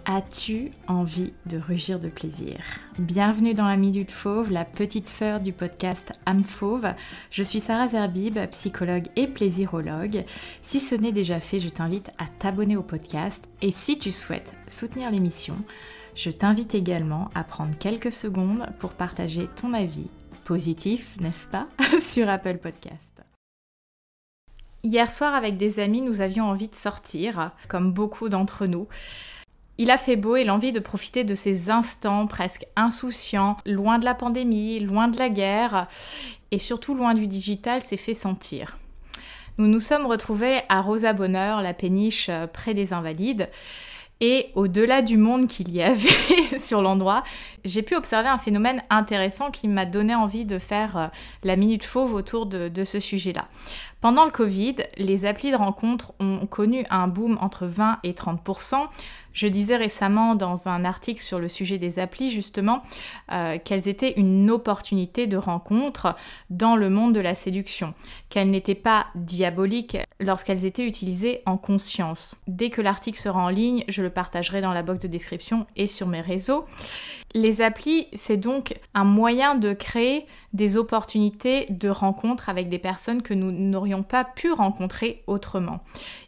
As-tu envie de rugir de plaisir? Bienvenue dans la Minute Fauve, la petite sœur du podcast âme fauve. Je suis Sarah Zerbib, psychologue et plaisirologue. Si ce n'est déjà fait, je t'invite à t'abonner au podcast. Et si tu souhaites soutenir l'émission, je t'invite également à prendre quelques secondes pour partager ton avis positif, n'est-ce pas, sur Apple Podcast. Hier soir, avec des amis, nous avions envie de sortir, comme beaucoup d'entre nous. Il a fait beau et l'envie de profiter de ces instants presque insouciants, loin de la pandémie, loin de la guerre et surtout loin du digital s'est fait sentir. Nous nous sommes retrouvés à Rosa Bonheur, la péniche près des Invalides. Et au-delà du monde qu'il y avait sur l'endroit, j'ai pu observer un phénomène intéressant qui m'a donné envie de faire la Minute Fauve autour de ce sujet-là. Pendant le Covid, les applis de rencontres ont connu un boom entre 20 et 30%. Je disais récemment dans un article sur le sujet des applis justement qu'elles étaient une opportunité de rencontre dans le monde de la séduction, qu'elles n'étaient pas diaboliques lorsqu'elles étaient utilisées en conscience. Dès que l'article sera en ligne, je le partagerai dans la box de description et sur mes réseaux. Les applis, c'est donc un moyen de créer des opportunités de rencontre avec des personnes que nous n'aurions pas pu rencontrer autrement.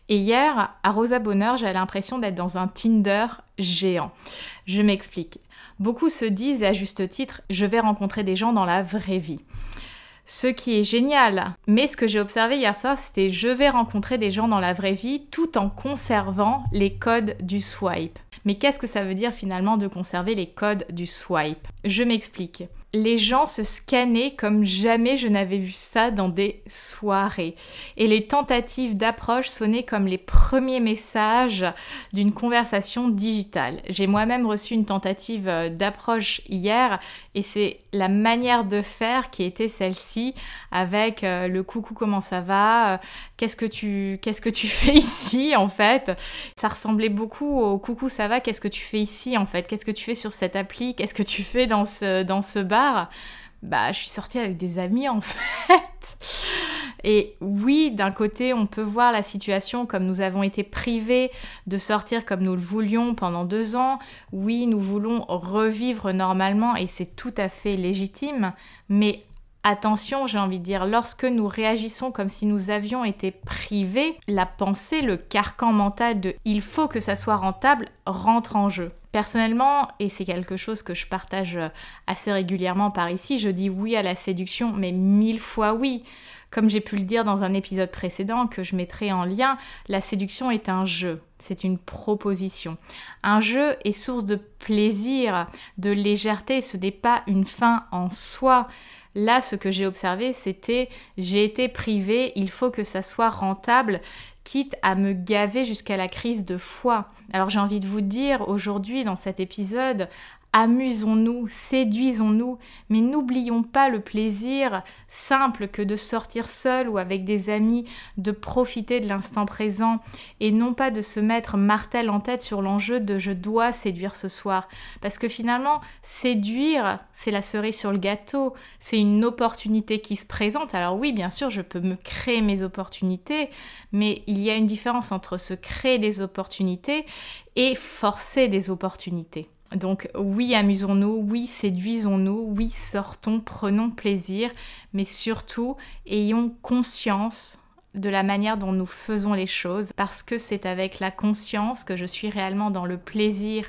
Et hier, à Rosa Bonheur, j'avais l'impression d'être dans un Tinder géant. Je m'explique. Beaucoup se disent, à juste titre, je vais rencontrer des gens dans la vraie vie. Ce qui est génial. Mais ce que j'ai observé hier soir, c'était je vais rencontrer des gens dans la vraie vie tout en conservant les codes du swipe. Mais qu'est-ce que ça veut dire finalement de conserver les codes du swipe? Je m'explique. Les gens se scannaient comme jamais je n'avais vu ça dans des soirées. Et les tentatives d'approche sonnaient comme les premiers messages d'une conversation digitale. J'ai moi-même reçu une tentative d'approche hier et c'est la manière de faire qui était celle-ci avec le coucou comment ça va, qu'est-ce que tu fais ici en fait. Ça ressemblait beaucoup au coucou ça va, qu'est-ce que tu fais ici en fait, qu'est-ce que tu fais sur cette appli, qu'est-ce que tu fais dans ce bar. Bah, je suis sortie avec des amis en fait. Et oui, d'un côté, on peut voir la situation comme nous avons été privés de sortir comme nous le voulions pendant 2 ans. Oui, nous voulons revivre normalement et c'est tout à fait légitime. Mais attention, j'ai envie de dire, lorsque nous réagissons comme si nous avions été privés, la pensée, le carcan mental de « il faut que ça soit rentable » rentre en jeu. Personnellement, et c'est quelque chose que je partage assez régulièrement par ici, je dis oui à la séduction, mais 1000 fois oui. Comme j'ai pu le dire dans un épisode précédent que je mettrai en lien, la séduction est un jeu, c'est une proposition. Un jeu est source de plaisir, de légèreté, ce n'est pas une fin en soi. Là, ce que j'ai observé, c'était j'ai été privée, il faut que ça soit rentable, quitte à me gaver jusqu'à la crise de foie. Alors j'ai envie de vous dire aujourd'hui dans cet épisode, amusons-nous, séduisons-nous, mais n'oublions pas le plaisir simple que de sortir seul ou avec des amis, de profiter de l'instant présent et non pas de se mettre martel en tête sur l'enjeu de je dois séduire ce soir. Parce que finalement, séduire, c'est la cerise sur le gâteau, c'est une opportunité qui se présente. Alors oui, bien sûr, je peux me créer mes opportunités, mais il y a une différence entre se créer des opportunités et forcer des opportunités. Donc oui, amusons-nous, oui, séduisons-nous, oui, sortons, prenons plaisir, mais surtout, ayons conscience de la manière dont nous faisons les choses, parce que c'est avec la conscience que je suis réellement dans le plaisir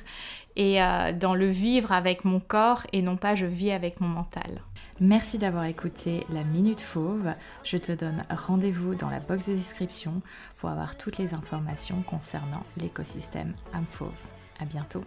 et dans le vivre avec mon corps et non pas je vis avec mon mental. Merci d'avoir écouté la Minute Fauve. Je te donne rendez-vous dans la box de description pour avoir toutes les informations concernant l'écosystème âme fauve. À bientôt.